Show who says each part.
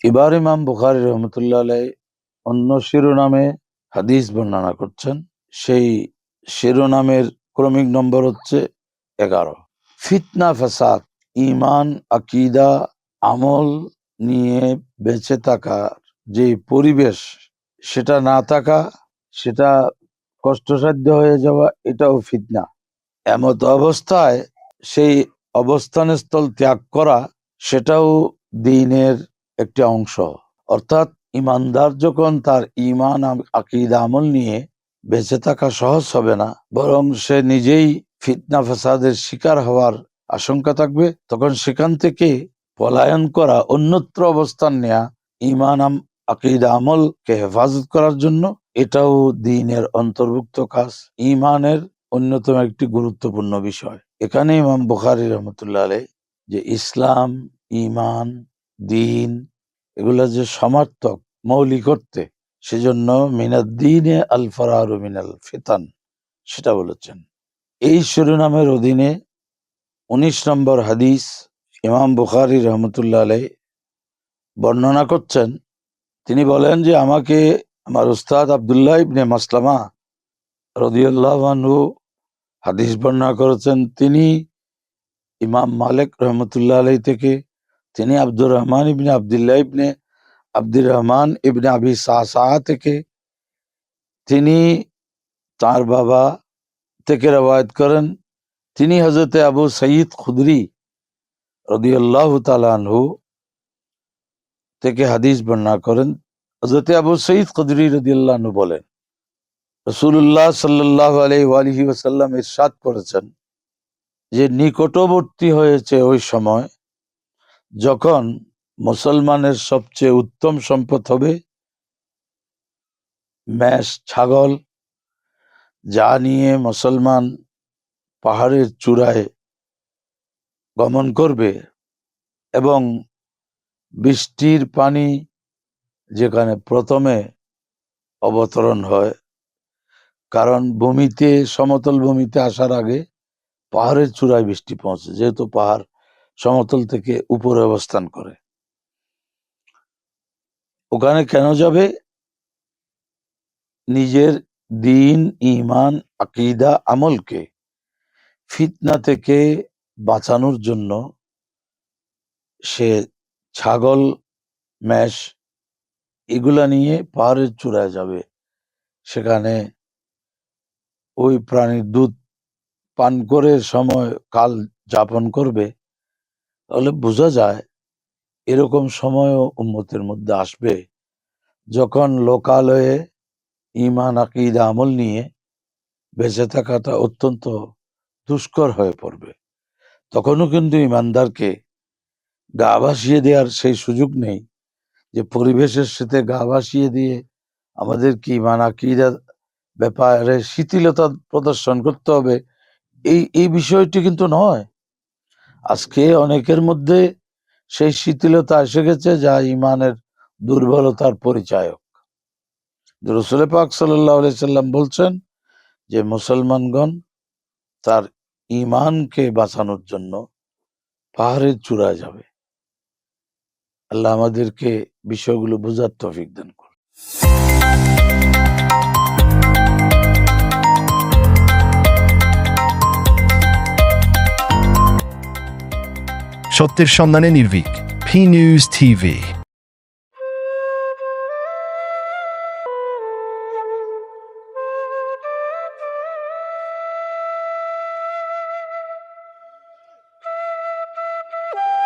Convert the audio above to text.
Speaker 1: এবার ইমাম বুখারী রহমতুল্লাহ আলাইহি অন্য শিরোনামে হাদিস বর্ণনা করছেন। সেই শিরোনামের ক্রমিক নম্বর হচ্ছে 11। ফিতনা ফাসাদ, ঈমান, আকীদা, আমল নিয়ে বেঁচে থাকার যে পরিবেশ, সেটা না থাকা, সেটা কষ্টসাধ্য হয়ে যাওয়া, এটাও ফিতনা। এমত অবস্থায় সেই অবস্থানস্থল ত্যাগ করা, সেটাও দ্বীনের একটি অংশ। অর্থাৎ ইমানদার যখন তার ঈমান আকীদা আমল নিয়ে বেঁচে থাকা সহজ হবে না, বরং সে নিজেই ফিতনা ফাসাদের শিকার হওয়ার আশঙ্কা থাকবে, তখন সেখান থেকে পলায়ন করা, অন্যত্র অবস্থান নেয়া, ঈমান আকীদা আমলকে হেফাজত করার জন্য, এটাও দ্বীনের অন্তর্ভুক্ত কাজ, ঈমানের অন্যতম একটি গুরুত্বপূর্ণ বিষয়। এখানে ইমাম বুখারী রহমতুল্লাহ আলাইহি যে ইসলাম, ঈমান, দ্বীন, এগুলা যে সমার্থক, মৌলিক অর্থে, সেজন্য মিনাদ্দীনে আল ফারারু মিনাল ফিতান, সেটা বলেছেন। এই শিরোনামের অধীনে 19 নম্বর হাদিস ইমাম বুখারী রহমতুল্লাহ আলাইহি বর্ণনা করছেন। তিনি বলেন যে আমাকে আমার উস্তাদ আব্দুল্লাহ ইবনে মাসলামা রাদিয়াল্লাহু আনহু হাদিস বর্ণনা করেছেন। তিনি ইমাম মালিক রহমতুল্লাহ আলাইহি থেকে, তিনি আব্দুর রহমান ইবনে আব্দুল্লাহ ইবনে আব্দুর রহমান ইবনে আবি সাআসা থেকে, তিনি তার বাবা থেকে রওয়ায়াত করেন। তিনি হযরতে আবু সাঈদ খুদরি রাদিয়াল্লাহু তাআলা আনহু থেকে হাদিস বর্ণনা করেন। হযরতে আবু সাঈদ খুদরি রাদিয়াল্লাহু আনহু বলেন, রাসূলুল্লাহ সাল্লাল্লাহু আলাইহি ওয়া আলিহি ওয়াসাল্লাম ইরশাদ করেছেন যে নিকটবর্তী হয়েছে ওই সময় যখন মুসলমানের সবচেয়ে উত্তম সম্পদ হবে মেষ, ছাগল, যা নিয়ে মুসলমান পাহাড়ের চূড়ায় গমন করবে, এবং বৃষ্টির পানি যেখানে প্রথমে অবতরণ হয়, কারণ ভূমিতে, সমতল ভূমিতে আসার আগে পাহাড়ের চূড়ায় বৃষ্টি পৌঁছে, যেহেতু পাহাড় সমতল থেকে উপরে অবস্থান করে। ওখানে কেন যাবে? নিজের দ্বীন, ঈমান, আকীদা, আমলকে ফিতনা থেকে বাঁচানোর জন্য সে ছাগল, মেষ, এগুলা নিয়ে পাহাড়ের চূড়ায় যাবে। সেখানে ওই প্রাণীর দুধ পান করে সময় কাল যাপন করবে। তাহলে বোঝা যায় এরকম সময়ও উম্মতের মধ্যে আসবে যখন লোকালয়ে ঈমান, আকীদা, আমল নিয়ে বেঁচে থাকাটা অত্যন্ত দুষ্কর হয়ে পড়বে। তখনও কিন্তু ঈমানদারকে গা ভাসিয়ে দেওয়ার সেই সুযোগ নেই যে পরিবেশের সাথে গা ভাসিয়ে দিয়ে আমাদের কি ঈমান আকীদার ব্যাপারে শিথিলতা প্রদর্শন করতে হবে, এই বিষয়টি কিন্তু নয়। আজকে অনেকের মধ্যে সেই শিথিলতা এসে গেছে যা ঈমানের দুর্বলতার পরিচায়ক। রাসূল পাক সাল্লাল্লাহু আলাইহি সাল্লাম বলছেন যে মুসলমানগণ তার ঈমানকে বাঁচানোর জন্য পাহাড়ের চূড়ায় যাবে। আল্লাহ আমাদেরকে বিষয়গুলো বোঝার তৌফিক দান করুন।
Speaker 2: সত্যের সন্ধানে নির্ভীক, P News TV।